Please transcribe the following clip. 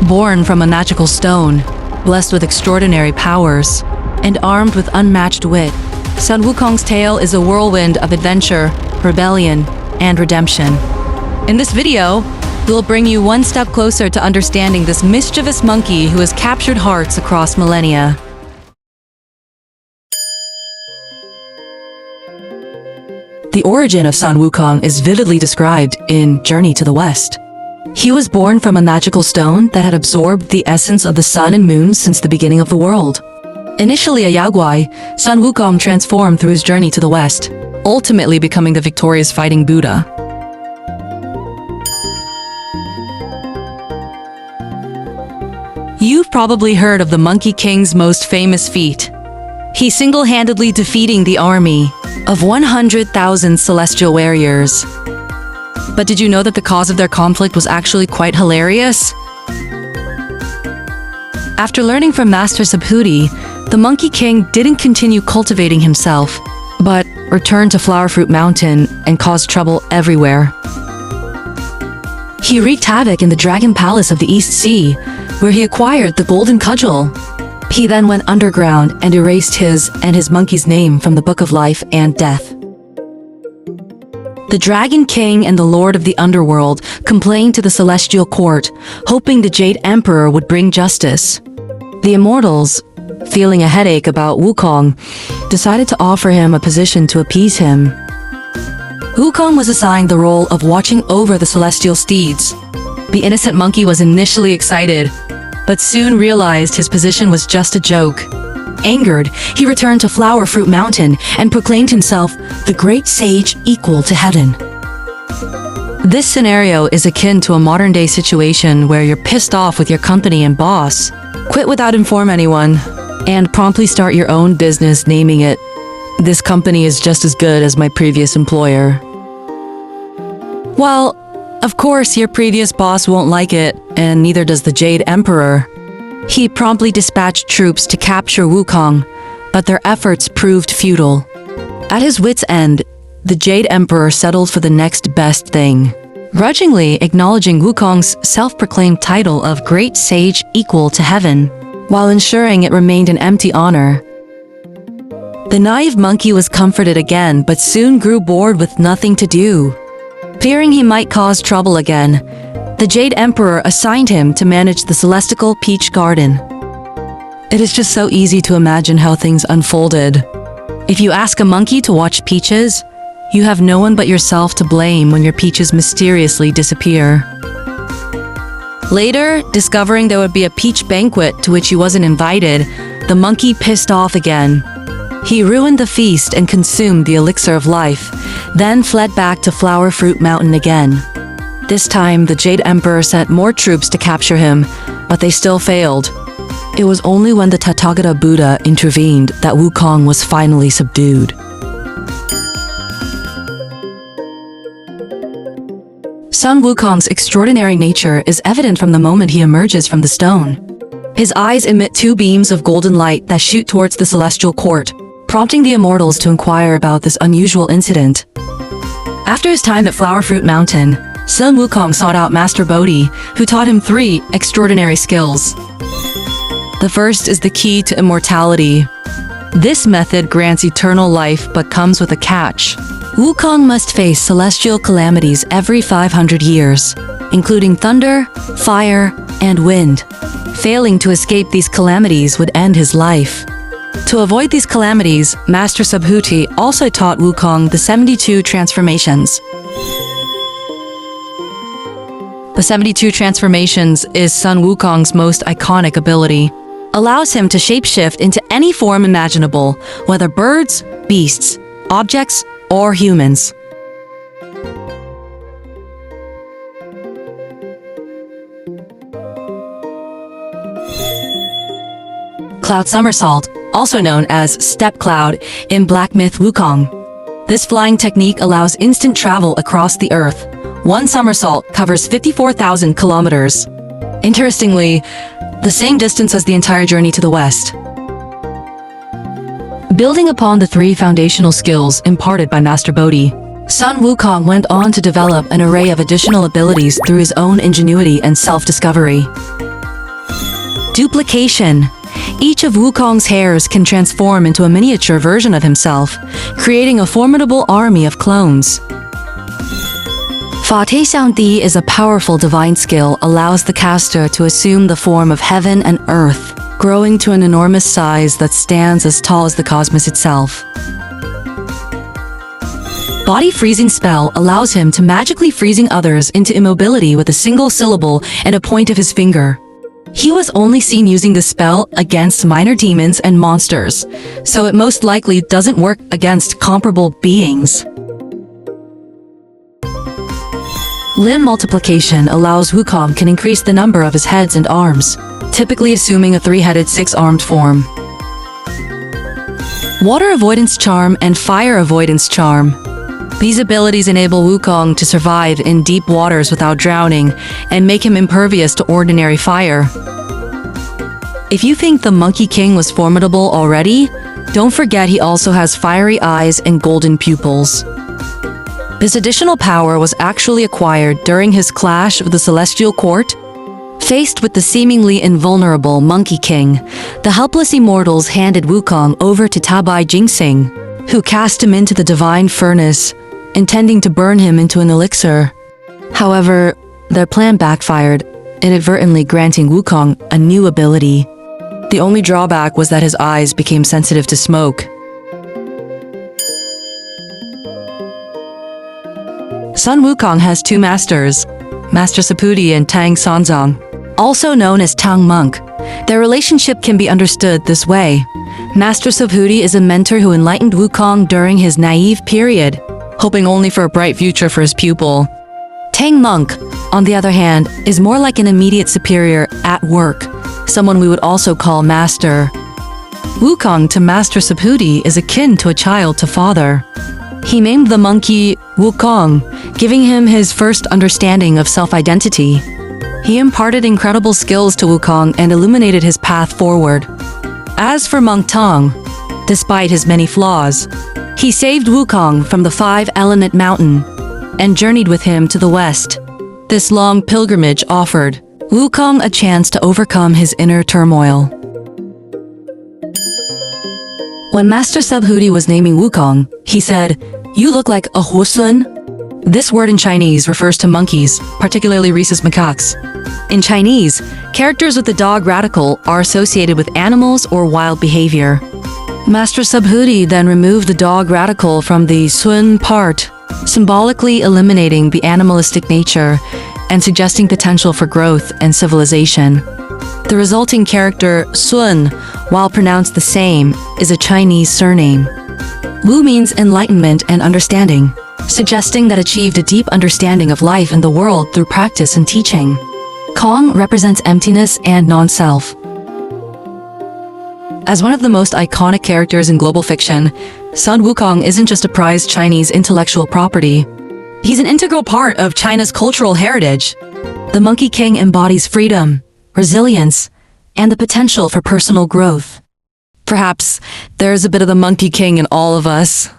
Born from a magical stone, blessed with extraordinary powers, and armed with unmatched wit, Sun Wukong's tale is a whirlwind of adventure, rebellion, and redemption. In this video, we'll bring you one step closer to understanding this mischievous monkey who has captured hearts across millennia. The origin of Sun Wukong is vividly described in Journey to the West. He was born from a magical stone that had absorbed the essence of the sun and moon since the beginning of the world. Initially a Yaoguai, Sun Wukong transformed through his journey to the West, ultimately becoming the victorious fighting Buddha. You've probably heard of the Monkey King's most famous feat. He single-handedly defeating the army of 100,000 celestial warriors. But did you know that the cause of their conflict was actually quite hilarious? After learning from Master Subhuti, the Monkey King didn't continue cultivating himself, but returned to Flower Fruit Mountain and caused trouble everywhere. He wreaked havoc in the Dragon Palace of the East Sea, where he acquired the Golden Cudgel. He then went underground and erased his and his monkey's name from the Book of Life and Death. The Dragon King and the Lord of the Underworld complained to the Celestial Court, hoping the Jade Emperor would bring justice. The Immortals, feeling a headache about Wukong, decided to offer him a position to appease him. Wukong was assigned the role of watching over the celestial steeds. The innocent monkey was initially excited, but soon realized his position was just a joke. Angered, he returned to Flower Fruit Mountain and proclaimed himself the great sage equal to heaven. This scenario is akin to a modern-day situation where you're pissed off with your company and boss, quit without informing anyone, and promptly start your own business naming it, "This company is just as good as my previous employer." Well, of course your previous boss won't like it, and neither does the Jade Emperor. He promptly dispatched troops to capture Wukong, but their efforts proved futile. At his wit's end, the Jade Emperor settled for the next best thing, grudgingly acknowledging Wukong's self-proclaimed title of Great Sage Equal to Heaven, while ensuring it remained an empty honor. The naive monkey was comforted again, but soon grew bored with nothing to do. Fearing he might cause trouble again, the Jade Emperor assigned him to manage the Celestial Peach Garden. It is just so easy to imagine how things unfolded. If you ask a monkey to watch peaches, you have no one but yourself to blame when your peaches mysteriously disappear. Later, discovering there would be a peach banquet to which he wasn't invited, the monkey pissed off again. He ruined the feast and consumed the elixir of life, then fled back to Flower Fruit Mountain again. This time, the Jade Emperor sent more troops to capture him, but they still failed. It was only when the Tathagata Buddha intervened that Wukong was finally subdued. Sun Wukong's extraordinary nature is evident from the moment he emerges from the stone. His eyes emit two beams of golden light that shoot towards the Celestial Court, prompting the Immortals to inquire about this unusual incident. After his time at Flower Fruit Mountain, Sun Wukong sought out Master Bodhi, who taught him 3 extraordinary skills. The first is the key to immortality. This method grants eternal life but comes with a catch. Wukong must face celestial calamities every 500 years, including thunder, fire, and wind. Failing to escape these calamities would end his life. To avoid these calamities, Master Subhuti also taught Wukong the 72 transformations. The 72 transformations is Sun Wukong's most iconic ability. Allows him to shapeshift into any form imaginable, whether birds, beasts, objects, or humans. Cloud Somersault, also known as Step Cloud in Black Myth Wukong. This flying technique allows instant travel across the earth. One somersault covers 54,000 kilometers. Interestingly, the same distance as the entire journey to the west. Building upon the 3 foundational skills imparted by Master Bodhi, Sun Wukong went on to develop an array of additional abilities through his own ingenuity and self-discovery. Duplication. Each of Wukong's hairs can transform into a miniature version of himself, creating a formidable army of clones. Fa Te Xiang Di is a powerful divine skill allows the caster to assume the form of heaven and earth, growing to an enormous size that stands as tall as the cosmos itself. Body freezing spell allows him to magically freezing others into immobility with a single syllable and a point of his finger. He was only seen using the spell against minor demons and monsters, so it most likely doesn't work against comparable beings. Limb multiplication allows Wukong can increase the number of his heads and arms, typically assuming a three-headed, six-armed form. Water avoidance charm and fire avoidance charm. These abilities enable Wukong to survive in deep waters without drowning and make him impervious to ordinary fire. If you think the Monkey King was formidable already, don't forget he also has fiery eyes and golden pupils. This additional power was actually acquired during his clash with the Celestial Court. Faced with the seemingly invulnerable Monkey King, the helpless immortals handed Wukong over to Tabai Jingxing, who cast him into the divine furnace, intending to burn him into an elixir. However, their plan backfired, inadvertently granting Wukong a new ability. The only drawback was that his eyes became sensitive to smoke. Sun Wukong has two masters, Master Subhuti and Tang Sonzong, also known as Tang Monk. Their relationship can be understood this way. Master Subhuti is a mentor who enlightened Wukong during his naive period, hoping only for a bright future for his pupil. Tang Monk, on the other hand, is more like an immediate superior at work, someone we would also call master. Wukong to Master Subhuti is akin to a child to father. He named the monkey Wukong, giving him his first understanding of self-identity. He imparted incredible skills to Wukong and illuminated his path forward. As for Monk Tong, despite his many flaws, he saved Wukong from the Five-Element Mountain and journeyed with him to the west. This long pilgrimage offered Wukong a chance to overcome his inner turmoil. When Master Subhuti was naming Wukong, he said, "You look like a huosun." This word in Chinese refers to monkeys, particularly rhesus macaques. In Chinese, characters with the dog radical are associated with animals or wild behavior. Master Subhuti then removed the dog radical from the sun part, symbolically eliminating the animalistic nature and suggesting potential for growth and civilization. The resulting character Sun, while pronounced the same, is a Chinese surname. Wu means enlightenment and understanding, suggesting that achieved a deep understanding of life and the world through practice and teaching. Kong represents emptiness and non-self. As one of the most iconic characters in global fiction, Sun Wukong isn't just a prized Chinese intellectual property. He's an integral part of China's cultural heritage. The Monkey King embodies freedom, resilience, and the potential for personal growth. Perhaps there's a bit of the Monkey King in all of us.